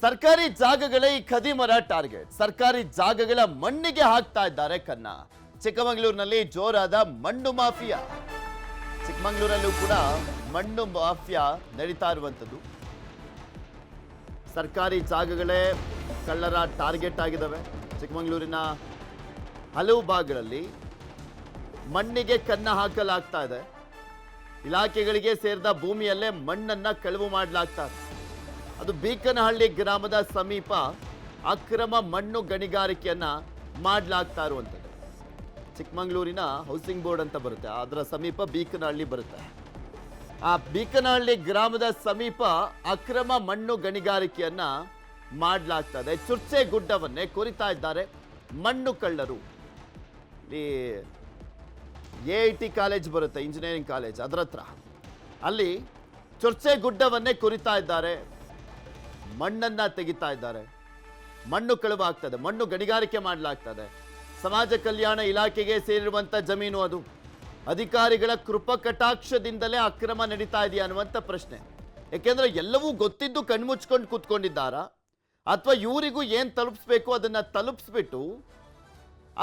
ಸರ್ಕಾರಿ ಜಾಗಗಳೇ ಈ ಖದೀಮರ ಟಾರ್ಗೆಟ್. ಸರ್ಕಾರಿ ಜಾಗಗಳ ಮಣ್ಣಿಗೆ ಹಾಕ್ತಾ ಇದ್ದಾರೆ ಕನ್ನ. ಚಿಕ್ಕಮಗಳೂರಿನಲ್ಲಿ ಜೋರಾದ ಮಣ್ಣು ಮಾಫಿಯಾ. ಚಿಕ್ಕಮಗಳೂರಲ್ಲೂ ಕೂಡ ಮಣ್ಣು ಮಾಫಿಯಾ ನಡೀತಾ ಇರುವಂತದ್ದು. ಸರ್ಕಾರಿ ಜಾಗಗಳೇ ಕಳ್ಳರ ಟಾರ್ಗೆಟ್ ಆಗಿದ್ದಾವೆ. ಚಿಕ್ಕಮಗಳೂರಿನ ಹಲವು ಭಾಗಗಳಲ್ಲಿ ಮಣ್ಣಿಗೆ ಕನ್ನ ಹಾಕಲಾಗ್ತಾ ಇದೆ. ಇಲಾಖೆಗಳಿಗೆ ಸೇರಿದ ಭೂಮಿಯಲ್ಲೇ ಮಣ್ಣನ್ನ ಕಳವು ಮಾಡಲಾಗ್ತಾ ಇದೆ. ಅದು ಬೀಕನಹಳ್ಳಿ ಗ್ರಾಮದ ಸಮೀಪ ಅಕ್ರಮ ಮಣ್ಣು ಗಣಿಗಾರಿಕೆಯನ್ನ ಮಾಡಲಾಗ್ತಾ ಇರುವಂಥದ್ದು. ಚಿಕ್ಕಮಗಳೂರಿನ ಹೌಸಿಂಗ್ ಬೋರ್ಡ್ ಅಂತ ಬರುತ್ತೆ, ಅದರ ಸಮೀಪ ಬೀಕನಹಳ್ಳಿ ಬರುತ್ತೆ. ಆ ಬೀಕನಹಳ್ಳಿ ಗ್ರಾಮದ ಸಮೀಪ ಅಕ್ರಮ ಮಣ್ಣು ಗಣಿಗಾರಿಕೆಯನ್ನ ಮಾಡಲಾಗ್ತಾ ಇದೆ. ಚುರ್ಚೆ ಗುಡ್ಡವನ್ನೇ ಕೊರಿತಾ ಇದ್ದಾರೆ ಮಣ್ಣು ಕಳ್ಳರು. ಇಲ್ಲಿ AIT ಕಾಲೇಜ್ ಬರುತ್ತೆ, ಇಂಜಿನಿಯರಿಂಗ್ ಕಾಲೇಜ್, ಅದರ ಹತ್ರ ಅಲ್ಲಿ ಚುರ್ಚೆ ಗುಡ್ಡವನ್ನೇ ಕೊರಿತಾ ಇದ್ದಾರೆ. ಮಣ್ಣನ್ನ ತೆಗಿತಾ ಇದ್ದಾರೆ. ಮಣ್ಣು ಕಳುವಾಗ್ತದೆ, ಮಣ್ಣು ಗಣಿಗಾರಿಕೆ ಮಾಡಲಾಗ್ತದೆ. ಸಮಾಜ ಕಲ್ಯಾಣ ಇಲಾಖೆಗೆ ಸೇರಿರುವಂತ ಜಮೀನು ಅದು. ಅಧಿಕಾರಿಗಳ ಕೃಪಾ ಕಟಾಕ್ಷದಿಂದಲೇ ಅಕ್ರಮ ನಡೀತಾ ಇದೆಯಾ ಅನ್ನುವಂಥ ಪ್ರಶ್ನೆ. ಯಾಕೆಂದ್ರೆ ಎಲ್ಲವೂ ಗೊತ್ತಿದ್ದು ಕಣ್ಮುಚ್ಕೊಂಡು ಕೂತ್ಕೊಂಡಿದ್ದಾರಾ, ಅಥವಾ ಇವರಿಗೂ ಏನ್ ತಲುಪಿಸ್ಬೇಕು ಅದನ್ನ ತಲುಪಿಸ್ಬಿಟ್ಟು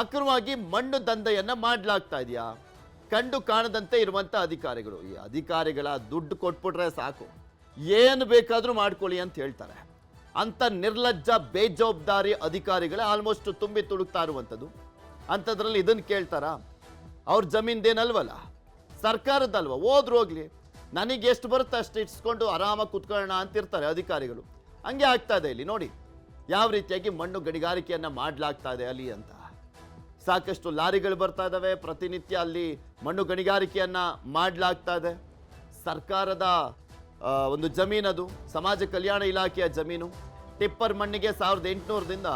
ಅಕ್ರಮವಾಗಿ ಮಣ್ಣು ದಂಧೆಯನ್ನ ಮಾಡಲಾಗ್ತಾ ಇದೆಯಾ? ಕಂಡು ಕಾಣದಂತೆ ಇರುವಂತ ಅಧಿಕಾರಿಗಳು, ಈ ಅಧಿಕಾರಿಗಳ ದುಡ್ಡು ಕೊಟ್ಬಿಟ್ರೆ ಸಾಕು, ಏನು ಬೇಕಾದರೂ ಮಾಡ್ಕೊಳ್ಳಿ ಅಂತ ಹೇಳ್ತಾರೆ. ಅಂತ ನಿರ್ಲಜ್ಜ ಬೇಜವಾಬ್ದಾರಿ ಅಧಿಕಾರಿಗಳೇ ಆಲ್ಮೋಸ್ಟ್ ತುಂಬಿ ತುಳುಕ್ತಾ ಇರುವಂಥದ್ದು. ಅಂಥದ್ರಲ್ಲಿ ಇದನ್ನು ಕೇಳ್ತಾರಾ? ಅವ್ರ ಜಮೀನ್ದೇನಲ್ವಲ್ಲ, ಸರ್ಕಾರದಲ್ವ, ಹೋದ್ರು ಹೋಗ್ಲಿ, ನನಗೆ ಎಷ್ಟು ಬರುತ್ತೆ ಅಷ್ಟು ಇಟ್ಸ್ಕೊಂಡು ಆರಾಮಾಗಿ ಕುತ್ಕೊಳ್ಳೋಣ ಅಂತಿರ್ತಾರೆ ಅಧಿಕಾರಿಗಳು. ಹಂಗೆ ಆಗ್ತಾ ಇದೆ ಇಲ್ಲಿ ನೋಡಿ ಯಾವ ರೀತಿಯಾಗಿ ಮಣ್ಣು ಗಣಿಗಾರಿಕೆಯನ್ನ ಮಾಡಲಾಗ್ತಾ ಇದೆ ಅಲ್ಲಿ ಅಂತ. ಸಾಕಷ್ಟು ಲಾರಿಗಳು ಬರ್ತಾ ಇದ್ದಾವೆ, ಪ್ರತಿನಿತ್ಯ ಅಲ್ಲಿ ಮಣ್ಣು ಗಣಿಗಾರಿಕೆಯನ್ನ ಮಾಡಲಾಗ್ತಾ ಇದೆ. ಸರ್ಕಾರದ ಒಂದು ಜಮೀನದು, ಸಮಾಜ ಕಲ್ಯಾಣ ಇಲಾಖೆಯ ಜಮೀನು. ಟಿಪ್ಪರ್ ಮಣ್ಣಿಗೆ 1800ದಿಂದ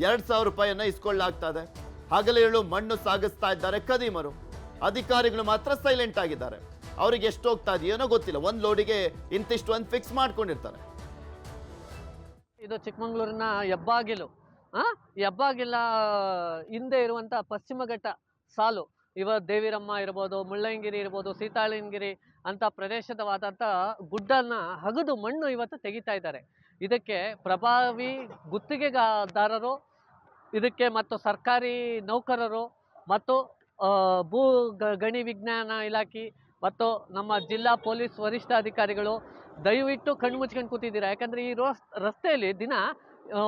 2000 ರೂಪಾಯಿಯನ್ನ ಇಸ್ಕೊಳ್ಳಲಾಗ್ತಾ ಇದೆ. ಹಗಲಿರುಳು ಮಣ್ಣು ಸಾಗಿಸ್ತಾ ಇದ್ದಾರೆ ಖದೀಮರು. ಅಧಿಕಾರಿಗಳು ಮಾತ್ರ ಸೈಲೆಂಟ್ ಆಗಿದ್ದಾರೆ. ಅವರಿಗೆ ಎಷ್ಟು ಹೋಗ್ತಾ ಇದೆಯೇನೋ ಗೊತ್ತಿಲ್ಲ. ಒಂದು ಲೋಡಿಗೆ ಇಂತಿಷ್ಟು ಒಂದು ಫಿಕ್ಸ್ ಮಾಡ್ಕೊಂಡಿರ್ತಾರೆ. ಇದು ಚಿಕ್ಕಮಗಳೂರಿನ ಹೆಬ್ಬಾಗಿಲು. ಹೆಬ್ಬಾಗಿಲ ಹಿಂದೆ ಇರುವಂಥ ಪಶ್ಚಿಮ ಘಟ್ಟ ಸಾಲು, ದೇವಿರಮ್ಮ ಇರ್ಬೋದು, ಮುಳ್ಳಯ್ಯನಗಿರಿ ಇರ್ಬೋದು, ಸೀತಾಳಯ್ಯನಗಿರಿ ಅಂತ ಪ್ರದೇಶದವಾದಂಥ ಗುಡ್ಡನ್ನ ಹಗದು ಮಣ್ಣು ಇವತ್ತು ತೆಗಿತಾ ಇದ್ದಾರೆ. ಇದಕ್ಕೆ ಪ್ರಭಾವಿ ಗುತ್ತಿಗೆದಾರರು, ಇದಕ್ಕೆ ಮತ್ತು ಸರ್ಕಾರಿ ನೌಕರರು ಮತ್ತು ಭೂ ಗಣಿ ವಿಜ್ಞಾನ ಇಲಾಖೆ ಮತ್ತು ನಮ್ಮ ಜಿಲ್ಲಾ ಪೊಲೀಸ್ ವರಿಷ್ಠಾಧಿಕಾರಿಗಳು ದಯವಿಟ್ಟು ಕಣ್ಣು ಮುಚ್ಕೊಂಡು ಕೂತಿದ್ದೀರಾ. ಯಾಕಂದರೆ ಈ ರಸ್ತೆಯಲ್ಲಿ ದಿನ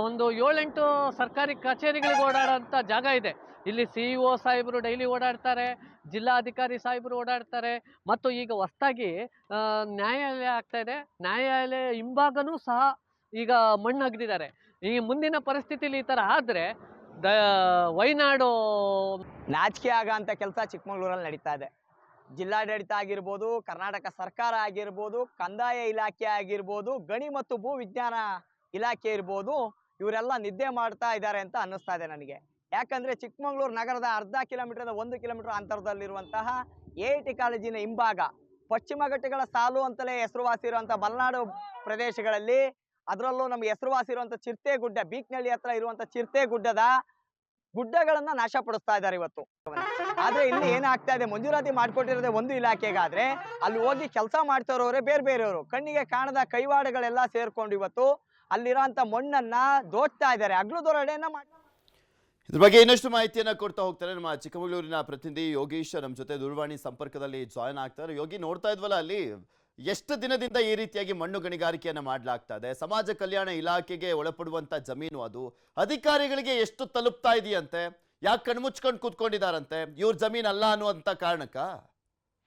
ಒಂದು 7-8 ಸರ್ಕಾರಿ ಕಚೇರಿಗಳಿಗೆ ಓಡಾಡೋಂಥ ಜಾಗ ಇದೆ. ಇಲ್ಲಿ CEO ಸಾಹೇಬರು ಡೈಲಿ ಓಡಾಡ್ತಾರೆ, ಜಿಲ್ಲಾಧಿಕಾರಿ ಸಾಹೇಬರು ಓಡಾಡ್ತಾರೆ, ಮತ್ತು ಈಗ ಹೊಸದಾಗಿ ನ್ಯಾಯಾಲಯ ಆಗ್ತಾ ಇದೆ. ನ್ಯಾಯಾಲಯ ಹಿಂಭಾಗನೂ ಸಹ ಈಗ ಮಣ್ಣು ಅಗ್ದಿದ್ದಾರೆ. ಈ ಮುಂದಿನ ಪರಿಸ್ಥಿತಿಲಿ ಈ ಥರ ಆದರೆ ವೈನಾಡು ನಾಚಿಕೆ ಆಗಂತ ಕೆಲಸ ಚಿಕ್ಕಮಗಳೂರಲ್ಲಿ ನಡೀತಾ ಇದೆ. ಜಿಲ್ಲಾಡಳಿತ ಆಗಿರ್ಬೋದು, ಕರ್ನಾಟಕ ಸರ್ಕಾರ ಆಗಿರ್ಬೋದು, ಕಂದಾಯ ಇಲಾಖೆ ಆಗಿರ್ಬೋದು, ಗಣಿ ಮತ್ತು ಭೂ ವಿಜ್ಞಾನ ಇಲಾಖೆ ಇರ್ಬೋದು, ಇವರೆಲ್ಲ ನಿದ್ದೆ ಮಾಡ್ತಾ ಇದ್ದಾರೆ ಅಂತ ಅನ್ನಿಸ್ತಾ ಇದೆ ನನಗೆ. ಯಾಕಂದ್ರೆ ಚಿಕ್ಕಮಗಳೂರು ನಗರದ ಅರ್ಧ ಕಿಲೋಮೀಟರ್ 1 ಕಿಲೋಮೀಟರ್ ಅಂತರದಲ್ಲಿರುವಂತಹ AIT ಕಾಲೇಜಿನ ಹಿಂಭಾಗ ಪಶ್ಚಿಮ ಘಟ್ಟಗಳ ಸಾಲು ಅಂತಲೇ ಹೆಸರುವಾಸಿ ಇರುವಂಥ ಮಲೆನಾಡು ಪ್ರದೇಶಗಳಲ್ಲಿ, ಅದರಲ್ಲೂ ನಮ್ಗೆ ಹೆಸರುವಾಸಿ ಇರುವಂಥ ಚಿರತೆ ಗುಡ್ಡ, ಬೀಕನಹಳ್ಳಿ ಹತ್ರ ಇರುವಂಥ ಚಿರತೆ ಗುಡ್ಡಗಳನ್ನ ನಾಶ ಪಡಿಸ್ತಾ ಇದ್ದಾರೆ ಇವತ್ತು. ಆದ್ರೆ ಇಲ್ಲಿ ಏನಾಗ್ತಾ ಇದೆ, ಮಂಜೂರಾತಿ ಮಾಡ್ಕೊಟ್ಟಿರೋದೇ ಒಂದು ಇಲಾಖೆಗಾದ್ರೆ ಅಲ್ಲಿ ಹೋಗಿ ಕೆಲಸ ಮಾಡ್ತಾ ಇರೋರೆ ಬೇರೆಯವರು, ಕಣ್ಣಿಗೆ ಕಾಣದ ಕೈವಾಡಗಳೆಲ್ಲ ಸೇರ್ಕೊಂಡು ಇವತ್ತು ಅಲ್ಲಿರೋಂಥ ಮಣ್ಣನ್ನ ದೋಚ್ತಾ ಇದ್ದಾರೆ, ಹಗಲು ದೊರಡೆಯನ್ನ ಇದ್ರ ಬಗ್ಗೆ ಇನ್ನಷ್ಟು ಮಾಹಿತಿಯನ್ನ ಕೊಡ್ತಾ ಹೋಗ್ತಾರೆ ನಮ್ಮ ಚಿಕ್ಕಮಗಳೂರಿನ ಪ್ರತಿನಿಧಿ ಯೋಗೀಶ್ ನಮ್ಮ ಜೊತೆ ದೂರವಾಣಿ ಸಂಪರ್ಕದಲ್ಲಿ ಜಾಯ್ನ್ ಆಗ್ತಾರೆ. ಯೋಗಿ, ನೋಡ್ತಾ ಇದ್ವಲ್ಲ ಅಲ್ಲಿ ಎಷ್ಟು ದಿನದಿಂದ ಈ ರೀತಿಯಾಗಿ ಮಣ್ಣು ಗಣಿಗಾರಿಕೆಯನ್ನ ಮಾಡಲಾಗ್ತಾ ಇದೆ. ಸಮಾಜ ಕಲ್ಯಾಣ ಇಲಾಖೆಗೆ ಒಳಪಡುವಂತ ಜಮೀನು ಅದು. ಅಧಿಕಾರಿಗಳಿಗೆ ಎಷ್ಟು ತಲುಪ್ತಾ ಇದೆಯಂತೆ? ಯಾಕೆ ಕಣ್ಮುಚ್ಕೊಂಡು ಕೂತ್ಕೊಂಡಿದಾರಂತೆ? ಇವ್ರ ಜಮೀನ್ ಅಲ್ಲ ಅನ್ನುವಂತ ಕಾರಣಕ್ಕ?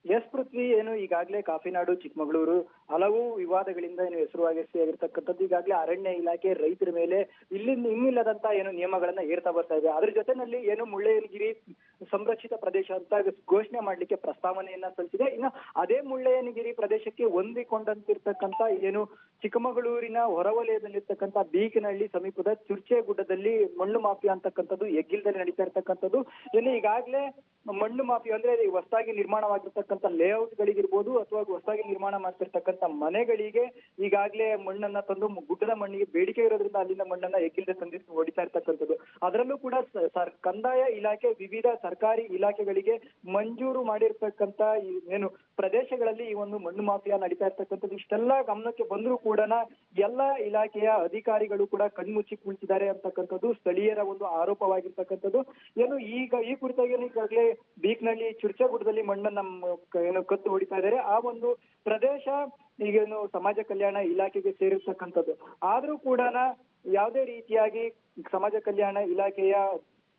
ಎಸ್ ಪೃಥ್ವಿ, ಏನು ಈಗಾಗಲೇ ಕಾಫಿನಾಡು ಚಿಕ್ಕಮಗಳೂರು ಹಲವು ವಿವಾದಗಳಿಂದ ಏನು ಹೆಸರುವಾಸಿಯಾಗಿರ್ತಕ್ಕಂಥದ್ದು. ಈಗಾಗಲೇ ಅರಣ್ಯ ಇಲಾಖೆ ರೈತರ ಮೇಲೆ ಇನ್ನಿಲ್ಲದಂತ ಏನು ನಿಯಮಗಳನ್ನ ಹೇರ್ತಾ ಬರ್ತಾ ಇದೆ. ಅದ್ರ ಜೊತೆನಲ್ಲಿ ಏನು ಮುಳ್ಳಯ್ಯನಗಿರಿ ಸಂರಕ್ಷಿತ ಪ್ರದೇಶ ಅಂತ ಘೋಷಣೆ ಮಾಡ್ಲಿಕ್ಕೆ ಪ್ರಸ್ತಾವನೆಯನ್ನ ಸಲ್ಲಿಸಿದೆ. ಇನ್ನು ಅದೇ ಮುಳ್ಳಯ್ಯನಗಿರಿ ಪ್ರದೇಶಕ್ಕೆ ಹೊಂದಿಕೊಂಡಂತಿರ್ತಕ್ಕಂಥ ಏನು ಚಿಕ್ಕಮಗಳೂರಿನ ಹೊರವಲಯದಲ್ಲಿರ್ತಕ್ಕಂಥ ಬೀಕನಹಳ್ಳಿ ಸಮೀಪದ ಚುರ್ಚೆ ಗುಡ್ಡದಲ್ಲಿ ಮಣ್ಣು ಮಾಫಿಯಾ ಅಂತಕ್ಕಂಥದ್ದು ಹೆಗ್ಗಿಲ್ದಲ್ಲಿ ನಡೀತಾ ಇರ್ತಕ್ಕಂಥದ್ದು. ಏನು ಈಗಾಗಲೇ ಮಣ್ಣು ಮಾಫಿಯಾ ಅಂದ್ರೆ ಹೊಸದಾಗಿ ನಿರ್ಮಾಣವಾಗಿರ್ತಕ್ಕಂಥ ಲೇಔಟ್ ಗಳಿಗಿರ್ಬೋದು, ಅಥವಾ ಹೊಸದಾಗಿ ನಿರ್ಮಾಣ ಮಾಡ್ತಿರ್ತಕ್ಕಂಥ ಮನೆಗಳಿಗೆ ಈಗಾಗಲೇ ಮಣ್ಣನ್ನ ತಂದು ಗುಡ್ಡದ ಮಣ್ಣಿಗೆ ಬೇಡಿಕೆ ಇರೋದ್ರಿಂದ ಅಲ್ಲಿಂದ ಮಣ್ಣನ್ನ ಹೆಗ್ಗಿಲ್ದೆ ತಂದು ಹೊಡಿತಾ ಇರ್ತಕ್ಕಂಥದ್ದು. ಅದರಲ್ಲೂ ಕೂಡ ಕಂದಾಯ ಇಲಾಖೆ ವಿವಿಧ ಸರ್ಕಾರಿ ಇಲಾಖೆಗಳಿಗೆ ಮಂಜೂರು ಮಾಡಿರ್ತಕ್ಕಂಥ ಏನು ಪ್ರದೇಶಗಳಲ್ಲಿ ಈ ಒಂದು ಮಣ್ಣು ಮಾಫಿಯಾ ನಡೀತಾ ಇರ್ತಕ್ಕಂಥದ್ದು. ಇಷ್ಟೆಲ್ಲ ಗಮನಕ್ಕೆ ಬಂದರೂ ಕೂಡ ಎಲ್ಲ ಇಲಾಖೆಯ ಅಧಿಕಾರಿಗಳು ಕೂಡ ಕಣ್ಮುಚ್ಚಿ ಕುಳಿತಿದ್ದಾರೆ ಅಂತಕ್ಕಂಥದ್ದು ಸ್ಥಳೀಯರ ಒಂದು ಆರೋಪವಾಗಿರ್ತಕ್ಕಂಥದ್ದು. ಏನು ಈ ಕುರಿತಾಗಿ ಈಗಾಗಲೇ ಬೀಕ್ನಳ್ಳಿ ಚುರ್ಚಗುಡ್ಡದಲ್ಲಿ ಮಣ್ಣನ್ನ ಏನು ಕತ್ತು ಹೊಡಿತಾ ಇದ್ದಾರೆ. ಆ ಒಂದು ಪ್ರದೇಶ ಈಗೇನು ಸಮಾಜ ಕಲ್ಯಾಣ ಇಲಾಖೆಗೆ ಸೇರಿರ್ತಕ್ಕಂಥದ್ದು. ಆದ್ರೂ ಕೂಡ ಯಾವುದೇ ರೀತಿಯಾಗಿ ಸಮಾಜ ಕಲ್ಯಾಣ ಇಲಾಖೆಯ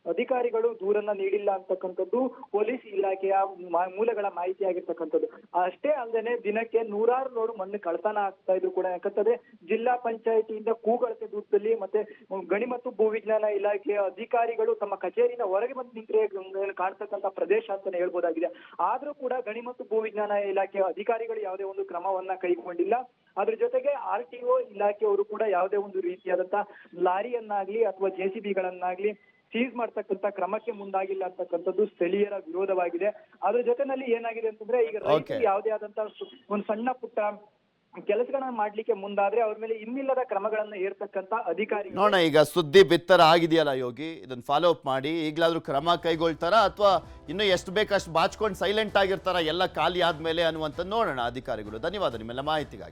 ಅಧಿಕಾರಿಗಳು ದೂರನ್ನ ನೀಡಿಲ್ಲ ಅಂತಕ್ಕಂಥದ್ದು ಪೊಲೀಸ್ ಇಲಾಖೆಯ ಮೂಲಗಳ ಮಾಹಿತಿ ಆಗಿರ್ತಕ್ಕಂಥದ್ದು. ಅಷ್ಟೇ ಅಲ್ಲದೆ ದಿನಕ್ಕೆ ನೂರಾರು ಲೋಡ್ ಮಣ್ಣು ಕಳ್ತನ ಆಗ್ತಾ ಇದ್ರು ಕೂಡ ಯಾಕಂತಂದ್ರೆ ಜಿಲ್ಲಾ ಪಂಚಾಯತಿಯಿಂದ ಕೂಗಳತೆ ದೂರದಲ್ಲಿ ಮತ್ತೆ ಗಣಿ ಮತ್ತು ಭೂವಿಜ್ಞಾನ ಇಲಾಖೆಯ ಅಧಿಕಾರಿಗಳು ತಮ್ಮ ಕಚೇರಿಯಿಂದ ಹೊರಗೆ ಬಂದು ನಿಂತರೆ ಕಾಣ್ತಕ್ಕಂಥ ಪ್ರದೇಶ ಅಂತಾನೆ ಹೇಳ್ಬೋದಾಗಿದೆ. ಆದ್ರೂ ಕೂಡ ಗಣಿ ಮತ್ತು ಭೂವಿಜ್ಞಾನ ಇಲಾಖೆಯ ಅಧಿಕಾರಿಗಳು ಯಾವುದೇ ಒಂದು ಕ್ರಮವನ್ನ ಕೈಗೊಂಡಿಲ್ಲ. ಅದ್ರ ಜೊತೆಗೆ RTO ಇಲಾಖೆಯವರು ಕೂಡ ಯಾವುದೇ ಒಂದು ರೀತಿಯಾದಂತ ಲಾರಿಯನ್ನಾಗ್ಲಿ ಅಥವಾ JCBಗಳನ್ನಾಗ್ಲಿ ಸೀಸ್ ಮಾಡ್ತಕ್ಕಂಥ ಕ್ರಮಕ್ಕೆ ಮುಂದಾಗಿಲ್ಲ ಅಂತಕ್ಕಂಥದ್ದು ಸ್ಥಳೀಯರ ವಿರೋಧವಾಗಿದೆ. ಅದ್ರ ಜೊತೆನಲ್ಲಿ ಏನಾಗಿದೆ ಅಂತಂದ್ರೆ ಈಗ ರೈತರು ಯಾವುದೇ ಆದಂತ ಒಂದು ಸಣ್ಣ ಪುಟ್ಟ ಕೆಲಸಗಳನ್ನ ಮಾಡ್ಲಿಕ್ಕೆ ಮುಂದಾದ್ರೆ ಅವ್ರ ಮೇಲೆ ಇನ್ನಿಲ್ಲದ ಕ್ರಮಗಳನ್ನ ಏರ್ತಕ್ಕಂಥ ಅಧಿಕಾರಿ ನೋಡೋಣ. ಈಗ ಸುದ್ದಿ ಬಿತ್ತರ ಆಗಿದೆಯಲ್ಲ ಯೋಗಿ, ಇದನ್ನ ಫಾಲೋ ಅಪ್ ಮಾಡಿ ಈಗಲಾದ್ರೂ ಕ್ರಮ ಕೈಗೊಳ್ತಾರ ಅಥವಾ ಇನ್ನು ಎಷ್ಟು ಬೇಕಷ್ಟು ಬಾಚ್ಕೊಂಡು ಸೈಲೆಂಟ್ ಆಗಿರ್ತಾರ ಎಲ್ಲ ಖಾಲಿ ಆದ್ಮೇಲೆ ಅನ್ನುವಂಥ ನೋಡೋಣ ಅಧಿಕಾರಿಗಳು. ಧನ್ಯವಾದ ನಿಮ್ಮೆಲ್ಲ ಮಾಹಿತಿಗಾಗಿ.